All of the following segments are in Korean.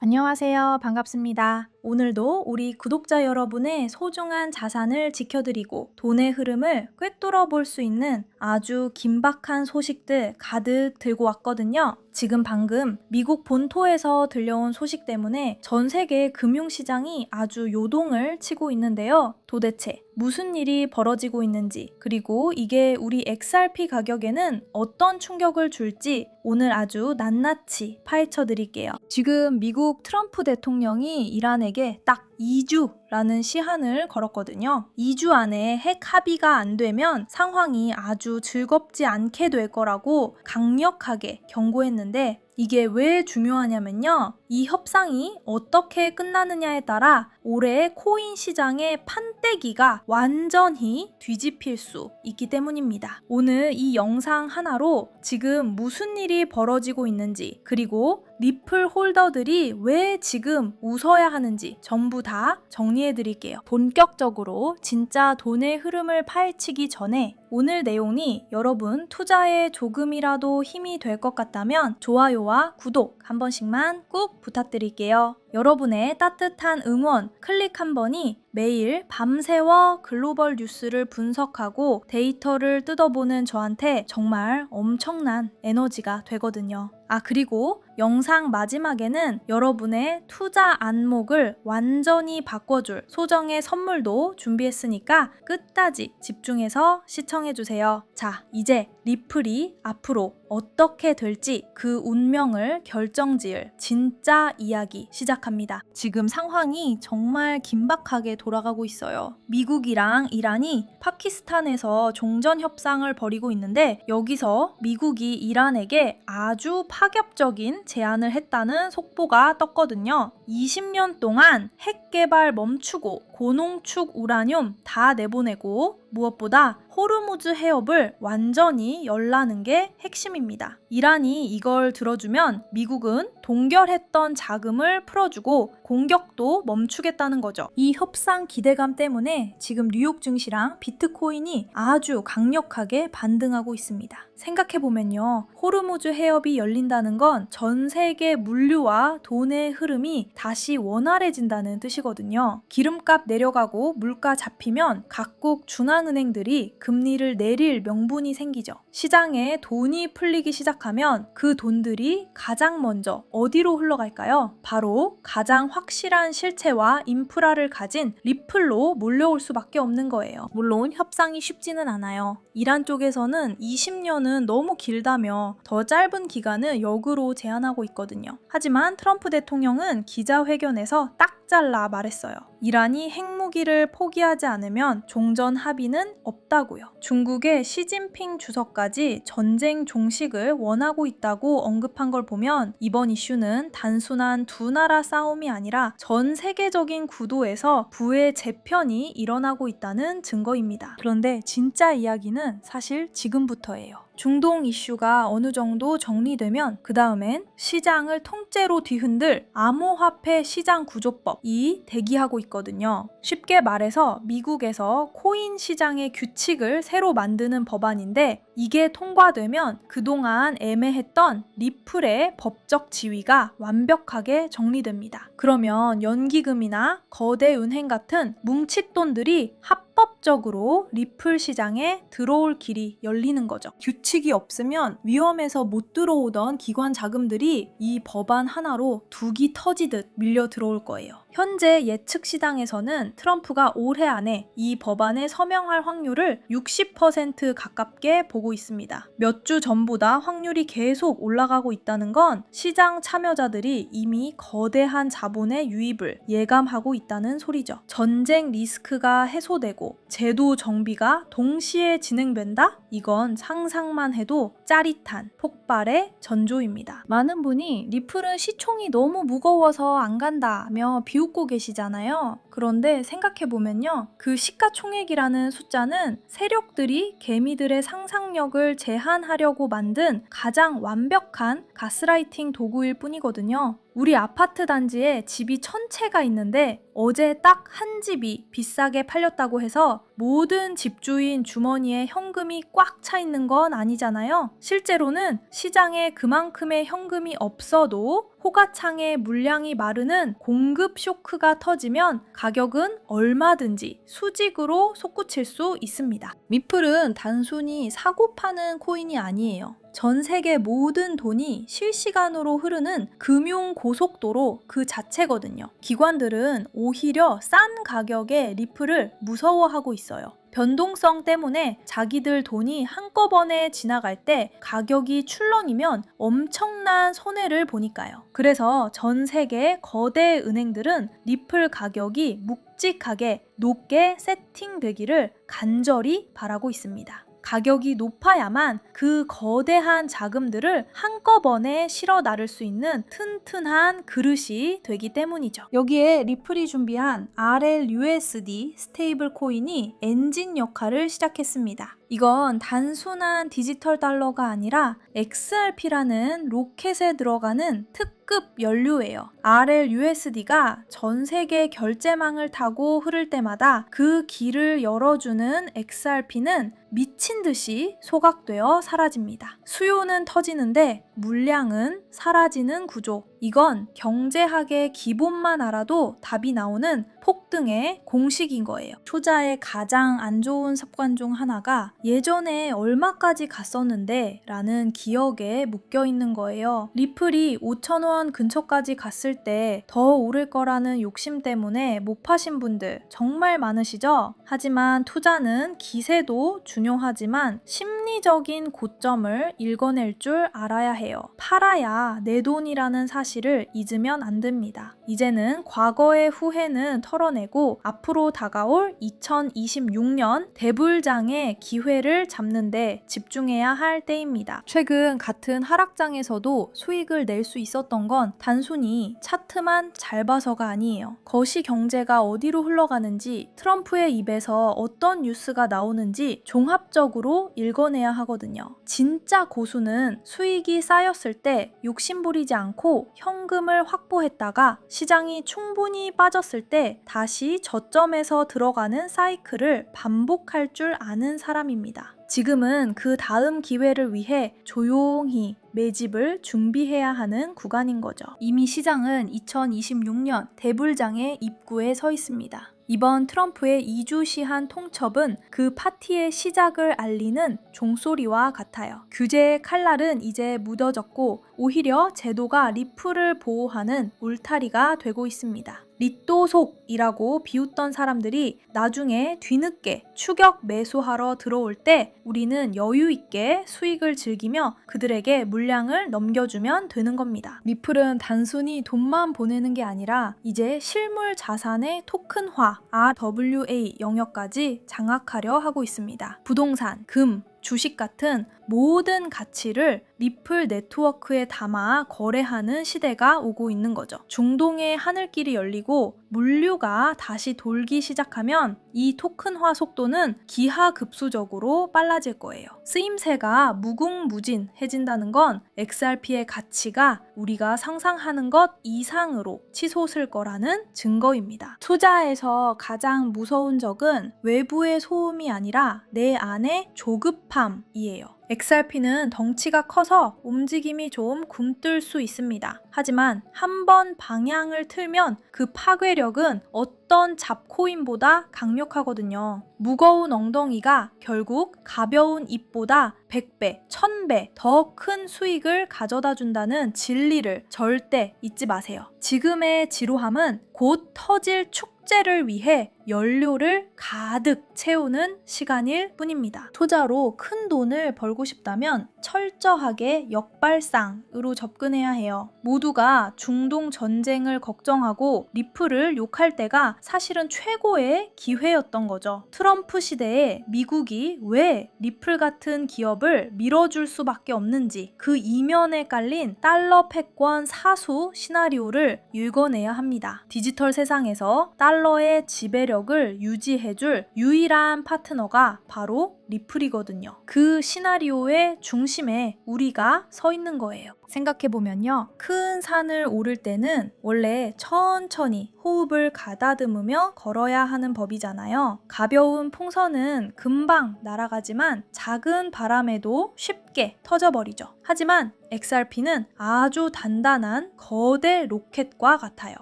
안녕하세요. 반갑습니다. 오늘도 우리 구독자 여러분의 소중한 자산을 지켜드리고 돈의 흐름을 꿰뚫어 볼 수 있는 아주 긴박한 소식들 가득 들고 왔거든요. 지금 방금 미국 본토에서 들려온 소식 때문에 전 세계 금융시장이 아주 요동을 치고 있는데요. 도대체 무슨 일이 벌어지고 있는지, 그리고 이게 우리 XRP 가격에는 어떤 충격을 줄지 오늘 아주 낱낱이 파헤쳐 드릴게요. 지금 미국 트럼프 대통령이 이란에게 딱 2주라는 시한을 걸었거든요. 2주 안에 핵 합의가 안 되면 상황이 아주 즐겁지 않게 될 거라고 강력하게 경고했는데, 이게 왜 중요하냐면요. 이 협상이 어떻게 끝나느냐에 따라 올해 코인 시장의 판때기가 완전히 뒤집힐 수 있기 때문입니다. 오늘 이 영상 하나로 지금 무슨 일이 벌어지고 있는지, 그리고 리플 홀더들이 왜 지금 웃어야 하는지 전부 다 정리해 드릴게요. 본격적으로 진짜 돈의 흐름을 파헤치기 전에 오늘 내용이 여러분 투자에 조금이라도 힘이 될 것 같다면 좋아요와 구독 한 번씩만 꾹 부탁드릴게요. 여러분의 따뜻한 응원, 클릭 한 번이 매일 밤새워 글로벌 뉴스를 분석하고 데이터를 뜯어보는 저한테 정말 엄청난 에너지가 되거든요. 그리고 영상 마지막에는 여러분의 투자 안목을 완전히 바꿔줄 소정의 선물도 준비했으니까 끝까지 집중해서 시청해주세요. 자, 이제 리플이 앞으로 어떻게 될지 그 운명을 결정지을 진짜 이야기 시작합니다. 지금 상황이 정말 긴박하게 돌아가고 있어요. 미국이랑 이란이 파키스탄에서 종전 협상을 벌이고 있는데, 여기서 미국이 이란에게 아주 파격적인 제안을 했다는 속보가 떴거든요. 20년 동안 핵 개발 멈추고 고농축 우라늄 다 내보내고 무엇보다 호르무즈 해협을 완전히 열라는 게 핵심입니다. 이란이 이걸 들어주면 미국은 동결했던 자금을 풀어주고 공격도 멈추겠다는 거죠. 이 협상 기대감 때문에 지금 뉴욕 증시랑 비트코인이 아주 강력하게 반등하고 있습니다. 생각해보면요. 호르무즈 해협이 열린다는 건 전 세계 물류와 돈의 흐름이 다시 원활해진다는 뜻이거든요. 기름값 내려가고 물가 잡히면 각국 중앙은행들이 금리를 내릴 명분이 생기죠. 시장에 돈이 풀리기 시작하면 그 돈들이 가장 먼저 어디로 흘러갈까요? 바로 가장 확실한 실체와 인프라를 가진 리플로 몰려올 수밖에 없는 거예요. 물론 협상이 쉽지는 않아요. 이란 쪽에서는 20년은 너무 길다며 더 짧은 기간을 역으로 제안하고 있거든요. 하지만 트럼프 대통령은 기자회견에서 딱 잘라 말했어요. 이란이 핵무기를 포기하지 않으면 종전 합의는 없다고요. 중국의 시진핑 주석까지 전쟁 종식을 원하고 있다고 언급한 걸 보면 이번 이슈는 단순한 두 나라 싸움이 아니라 전 세계적인 구도에서 부의 재편이 일어나고 있다는 증거입니다. 그런데 진짜 이야기는 사실 지금부터예요. 중동 이슈가 어느 정도 정리되면 그 다음엔 시장을 통째로 뒤흔들 암호화폐 시장 구조법이 대기하고 있거든요. 쉽게 말해서 미국에서 코인 시장의 규칙을 새로 만드는 법안인데, 이게 통과되면 그동안 애매했던 리플의 법적 지위가 완벽하게 정리됩니다. 그러면 연기금이나 거대 은행 같은 뭉칫돈들이 합법적으로 리플 시장에 들어올 길이 열리는 거죠. 규칙이 없으면 위험해서 못 들어오던 기관 자금들이 이 법안 하나로 둑이 터지듯 밀려 들어올 거예요. 현재 예측 시장에서는 트럼프가 올해 안에 이 법안에 서명할 확률을 60% 가깝게 보고 있습니다. 몇 주 전보다 확률이 계속 올라가고 있다는 건 시장 참여자들이 이미 거대한 자본의 유입을 예감하고 있다는 소리죠. 전쟁 리스크가 해소되고 제도 정비가 동시에 진행된다? 이건 상상만 해도 짜릿한 폭발의 전조입니다. 많은 분이 리플은 시총이 너무 무거워서 안 간다며 비웃고 계시잖아요. 그런데 생각해보면요. 그 시가총액이라는 숫자는 세력들이 개미들의 상상력을 제한하려고 만든 가장 완벽한 가스라이팅 도구일 뿐이거든요. 우리 아파트 단지에 집이 1000채가 있는데 어제 딱 한 집이 비싸게 팔렸다고 해서 모든 집주인 주머니에 현금이 꽉 차 있는 건 아니잖아요. 실제로는 시장에 그만큼의 현금이 없어도 호가창에 물량이 마르는 공급 쇼크가 터지면 가격은 얼마든지 수직으로 솟구칠 수 있습니다. 미플은 단순히 사고 파는 코인이 아니에요. 전 세계 모든 돈이 실시간으로 흐르는 금융 고속도로 그 자체거든요. 기관들은 오히려 싼 가격에 리플을 무서워하고 있어요. 변동성 때문에 자기들 돈이 한꺼번에 지나갈 때 가격이 출렁이면 엄청난 손해를 보니까요. 그래서 전 세계 거대 은행들은 리플 가격이 묵직하게 높게 세팅되기를 간절히 바라고 있습니다. 가격이 높아야만 그 거대한 자금들을 한꺼번에 실어 나를 수 있는 튼튼한 그릇이 되기 때문이죠. 여기에 리플이 준비한 RLUSD 스테이블 코인이 엔진 역할을 시작했습니다. 이건 단순한 디지털 달러가 아니라 XRP라는 로켓에 들어가는 특급 연료예요. RLUSD가 전 세계 결제망을 타고 흐를 때마다 그 길을 열어주는 XRP는 미친 듯이 소각되어 사라집니다. 수요는 터지는데 물량은 사라지는 구조. 이건 경제학의 기본만 알아도 답이 나오는 폭등의 공식인 거예요. 초자의 가장 안 좋은 습관 중 하나가 예전에 얼마까지 갔었는데 라는 기억에 묶여 있는 거예요. 리플이 5,000원 근처까지 갔을 때 더 오를 거라는 욕심 때문에 못 파신 분들 정말 많으시죠? 하지만 투자는 기세도 중요하지만 심리적인 고점을 읽어낼 줄 알아야 해요. 팔아야 내 돈이라는 사실을 잊으면 안 됩니다. 이제는 과거의 후회는 털어내고 앞으로 다가올 2026년 대불장의 기회를 잡는데 집중해야 할 때입니다. 최근 같은 하락장에서도 수익을 낼 수 있었던 건 단순히 차트만 잘 봐서가 아니에요. 거시 경제가 어디로 흘러가는지, 트럼프의 입에서 어떤 뉴스가 나오는지 종합적으로 읽어내야 하거든요. 진짜 고수는 수익이 쌓였을 때 욕심부리지 않고 현금을 확보했다가 시장이 충분히 빠졌을 때 다시 저점에서 들어가는 사이클을 반복할 줄 아는 사람입니다. 지금은 그 다음 기회를 위해 조용히 매집을 준비해야 하는 구간인 거죠. 이미 시장은 2026년 대불장의 입구에 서 있습니다. 이번 트럼프의 2주시한 통첩은 그 파티의 시작을 알리는 종소리와 같아요. 규제의 칼날은 이제 무뎌졌고 오히려 제도가 리플을 보호하는 울타리가 되고 있습니다. 리또속이라고 비웃던 사람들이 나중에 뒤늦게 추격 매수하러 들어올 때 우리는 여유 있게 수익을 즐기며 그들에게 물량을 넘겨주면 되는 겁니다. 리플은 단순히 돈만 보내는 게 아니라 이제 실물 자산의 토큰화 RWA 영역까지 장악하려 하고 있습니다. 부동산, 금, 주식 같은 모든 가치를 리플 네트워크에 담아 거래하는 시대가 오고 있는 거죠. 중동의 하늘길이 열리고 물류가 다시 돌기 시작하면 이 토큰화 속도는 기하급수적으로 빨라질 거예요. 쓰임새가 무궁무진해진다는 건 XRP의 가치가 우리가 상상하는 것 이상으로 치솟을 거라는 증거입니다. 투자에서 가장 무서운 적은 외부의 소음이 아니라 내 안의 조급함이에요. XRP는 덩치가 커서 움직임이 좀 굼뜰 수 있습니다. 하지만 한번 방향을 틀면 그 파괴력은 어떤 잡코인보다 강력하거든요. 무거운 엉덩이가 결국 가벼운 잎보다 100배, 1000배 더 큰 수익을 가져다 준다는 진리를 절대 잊지 마세요. 지금의 지루함은 곧 터질 축제를 위해 연료를 가득 채우는 시간일 뿐입니다. 투자로 큰 돈을 벌고 싶다면 철저하게 역발상으로 접근해야 해요. 모두가 중동 전쟁을 걱정하고 리플을 욕할 때가 사실은 최고의 기회였던 거죠. 트럼프 시대에 미국이 왜 리플 같은 기업을 밀어줄 수밖에 없는지 그 이면에 깔린 달러 패권 사수 시나리오를 읽어내야 합니다. 디지털 세상에서 달러의 지배력을 유지해줄 유일한 파트너가 바로 리플이거든요. 그 시나리오의 중심에 우리가 서 있는 거예요. 생각해보면요. 큰 산을 오를 때는 원래 천천히 호흡을 가다듬으며 걸어야 하는 법이잖아요. 가벼운 풍선은 금방 날아가지만 작은 바람에도 쉽게 터져버리죠. 하지만 XRP는 아주 단단한 거대 로켓과 같아요.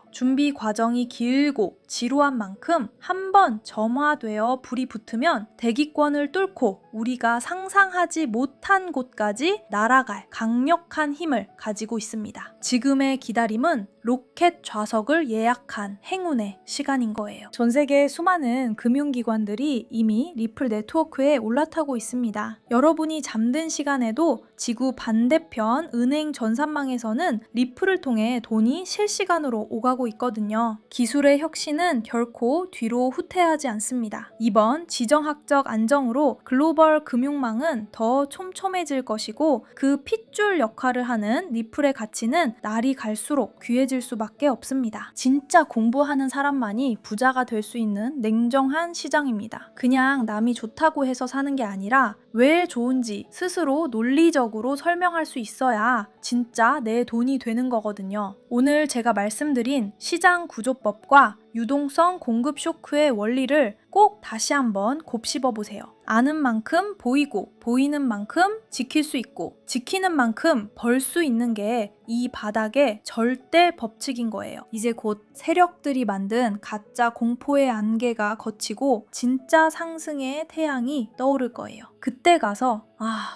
준비 과정이 길고 지루한 만큼 한번 점화되어 불이 붙으면 대기권을 뚫고 우리가 상상하지 못한 곳까지 날아갈 강력한 힘을 가지고 있습니다. 지금의 기다림은 로켓 좌석을 예약한 행운의 시간인 거예요. 전 세계 수많은 금융기관들이 이미 리플 네트워크에 올라타고 있습니다. 여러분이 잠든 시간에도 지구 반대편 은행 전산망에서는 리플을 통해 돈이 실시간으로 오가고 있거든요. 기술의 혁신은 결코 뒤로 후퇴하지 않습니다. 이번 지정학적 안정으로 글로벌 금융망은 더 촘촘해질 것이고 그 핏줄 역할을 하는 리플의 가치는 날이 갈수록 귀해질 수밖에 없습니다. 진짜 공부하는 사람만이 부자가 될 수 있는 냉정한 시장입니다. 그냥 남이 좋다고 해서 사는 게 아니라 왜 좋은지 스스로 논리적으로 설명할 수 있어야 진짜 내 돈이 되는 거거든요. 오늘 제가 말씀드린 시장 구조법과 유동성 공급 쇼크의 원리를 꼭 다시 한번 곱씹어 보세요. 아는 만큼 보이고 보이는 만큼 지킬 수 있고 지키는 만큼 벌 수 있는 게 이 바닥의 절대 법칙인 거예요. 이제 곧 세력들이 만든 가짜 공포의 안개가 걷히고 진짜 상승의 태양이 떠오를 거예요. 그때 가서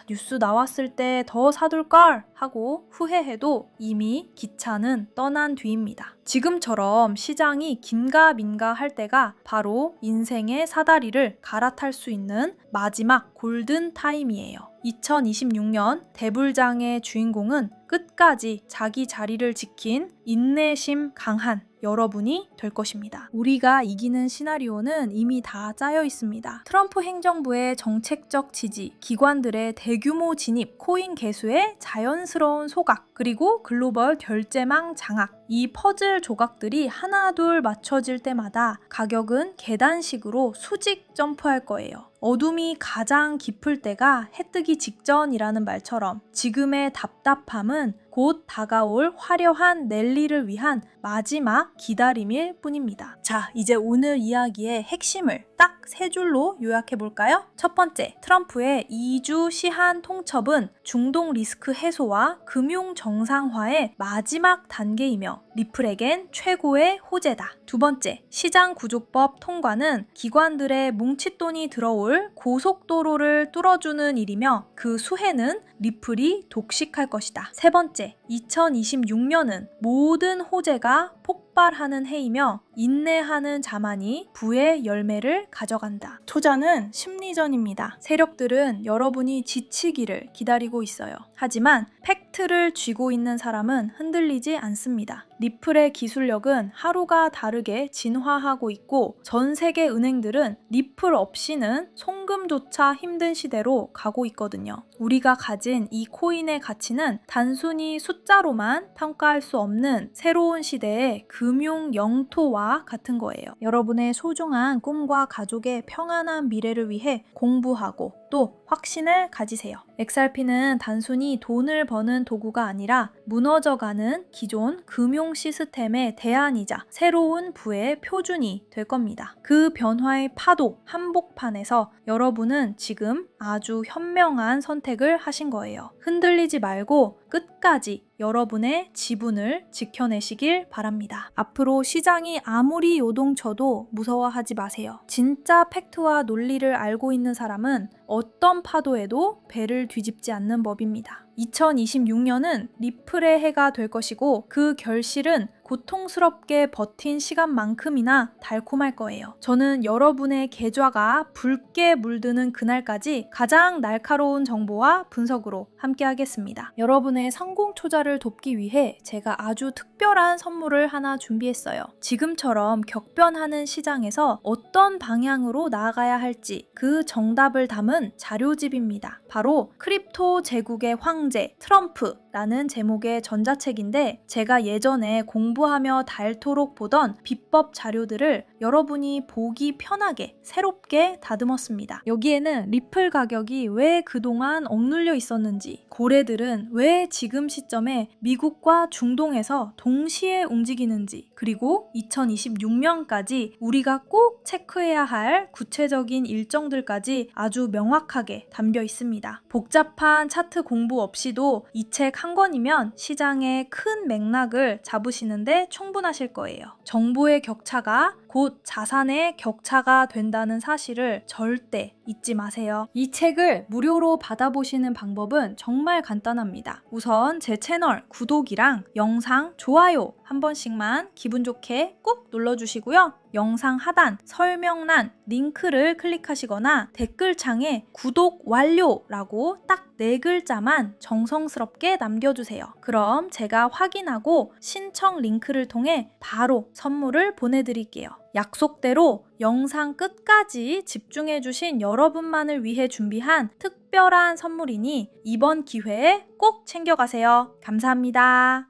뉴스 나왔을 때 더 사둘걸 하고 후회해도 이미 기차는 떠난 뒤입니다. 지금처럼 시장이 긴가민가 할 때가 바로 인생의 사다리를 갈아탈 수 있는 마지막 골든 타임이에요. 2026년 대불장의 주인공은 끝까지 자기 자리를 지킨 인내심 강한 여러분이 될 것입니다. 우리가 이기는 시나리오는 이미 다 짜여 있습니다. 트럼프 행정부의 정책적 지지, 기관들의 대규모 진입, 코인 개수의 자연스러운 소각, 그리고 글로벌 결제망 장악, 이 퍼즐 조각들이 하나둘 맞춰질 때마다 가격은 계단식으로 수직 점프할 거예요. 어둠이 가장 깊을 때가 해 뜨기 직전이라는 말처럼 지금의 답답함은 곧 다가올 화려한 랠리를 위한 마지막 기다림일 뿐입니다. 자, 이제 오늘 이야기의 핵심을 딱 세 줄로 요약해 볼까요? 첫 번째, 트럼프의 2주 시한 통첩은 중동 리스크 해소와 금융 정상화의 마지막 단계이며 리플에겐 최고의 호재다. 두 번째, 시장 구조법 통과는 기관들의 뭉칫돈이 들어올 고속도로를 뚫어주는 일이며 그 수혜는 리플이 독식할 것이다. 세 번째, 2026년은 모든 호재가 폭발하는 해이며 인내하는 자만이 부의 열매를 가져간다. 투자는 심리전입니다. 세력들은 여러분이 지치기를 기다리고 있어요. 하지만 팩트를 쥐고 있는 사람은 흔들리지 않습니다. 리플의 기술력은 하루가 다르게 진화하고 있고 전 세계 은행들은 리플 없이는 송금조차 힘든 시대로 가고 있거든요. 우리가 가진 이 코인의 가치는 단순히 숫자로만 평가할 수 없는 새로운 시대의 금융 영토와 같은 거예요. 여러분의 소중한 꿈과 가족의 평안한 미래를 위해 공부하고 또 확신을 가지세요. XRP는 단순히 돈을 버는 도구가 아니라 무너져가는 기존 금융 시스템의 대안이자 새로운 부의 표준이 될 겁니다. 그 변화의 파도 한복판에서 여러분은 지금 아주 현명한 선택을 하신 거예요. 흔들리지 말고 끝까지 여러분의 지분을 지켜내시길 바랍니다. 앞으로 시장이 아무리 요동쳐도 무서워하지 마세요. 진짜 팩트와 논리를 알고 있는 사람은 어떤 파도에도 배를 뒤집지 않는 법입니다. 2026년은 리플의 해가 될 것이고 그 결실은 고통스럽게 버틴 시간만큼이나 달콤할 거예요. 저는 여러분의 계좌가 붉게 물드는 그날까지 가장 날카로운 정보와 분석으로 함께 하겠습니다. 여러분의 성공 투자를 돕기 위해 제가 아주 특별한 선물을 하나 준비했어요. 지금처럼 격변하는 시장에서 어떤 방향으로 나아가야 할지 그 정답을 담은 자료집입니다. 바로 크립토 제국의 황제 트럼프라는 제목의 전자책인데 제가 예전에 공부하며 닳도록 보던 비법 자료들을 여러분이 보기 편하게 새롭게 다듬었습니다. 여기에는 리플 가격이 왜 그동안 억눌려 있었는지, 고래들은 왜 지금 시점에 미국과 중동에서 동시에 움직이는지, 그리고 2026년까지 우리가 꼭 체크해야 할 구체적인 일정들까지 아주 명확하게 담겨 있습니다. 복잡한 차트 공부 없이도 이 책 한 권이면 시장의 큰 맥락을 잡으시는데 충분하실 거예요. 정보의 격차가 곧 자산의 격차가 된다는 사실을 절대 잊지 마세요. 이 책을 무료로 받아보시는 방법은 정말 간단합니다. 우선 제 채널 구독이랑 영상 좋아요 한 번씩만 기분 좋게 꾹 눌러주시고요. 영상 하단 설명란 링크를 클릭하시거나 댓글창에 구독 완료라고 딱 4글자만 정성스럽게 남겨주세요. 그럼 제가 확인하고 신청 링크를 통해 바로 선물을 보내드릴게요. 약속대로 영상 끝까지 집중해주신 여러분만을 위해 준비한 특별한 선물이니 이번 기회에 꼭 챙겨가세요. 감사합니다.